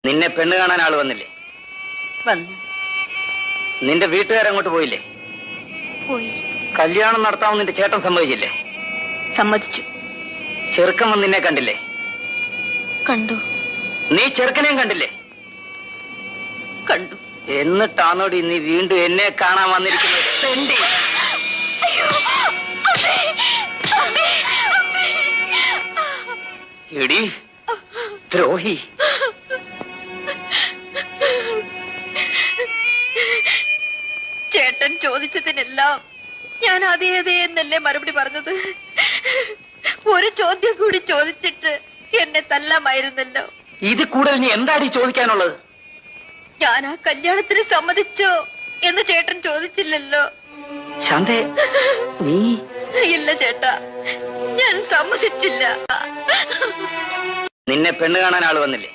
നിന്നെ പെണ്ണ് കാണാൻ ആള് വന്നില്ലേ? വന്നു. നിന്റെ വീട്ടുകാരങ്ങോട്ട് പോയില്ലേ? പോയി. കല്യാണം നടത്താമെന്ന് നിന്റെ ചേട്ടൻ സമ്മതിച്ചില്ലേ? സമ്മതിച്ചു. ചെറുക്കൻ വന്ന് നിന്നെ കണ്ടില്ലേ? കണ്ടു. നീ ചെറുക്കനെയും കണ്ടില്ലേ? കണ്ടു. എന്നിട്ടാണോടി നീ വീണ്ടും എന്നെ കാണാൻ വന്നിരിക്കുന്നത്? തെണ്ടി. എടി ദ്രോഹി. ചേട്ടൻ ചോദിച്ചതിനെല്ലാം ഞാൻ അതേ എന്നല്ലേ മറുപടി പറഞ്ഞത്. ഒരു ചോദ്യം കൂടി ചോദിച്ചിട്ട് എന്നെ തല്ലാമായിരുന്നല്ലോ. ഇത് കൂടുതൽ നീ എന്താടി ചോദിക്കാനുള്ളത്? ഞാൻ ആ കല്യാണത്തിന് സമ്മതിച്ചോ എന്ന് ചേട്ടൻ ചോദിച്ചില്ലല്ലോ. ശാന്തേ, നീ? ഇല്ല ചേട്ടാ, ഞാൻ സമ്മതിച്ചില്ല. നിന്നെ പെണ്ണ് കാണാൻ ആള് വന്നില്ലേ?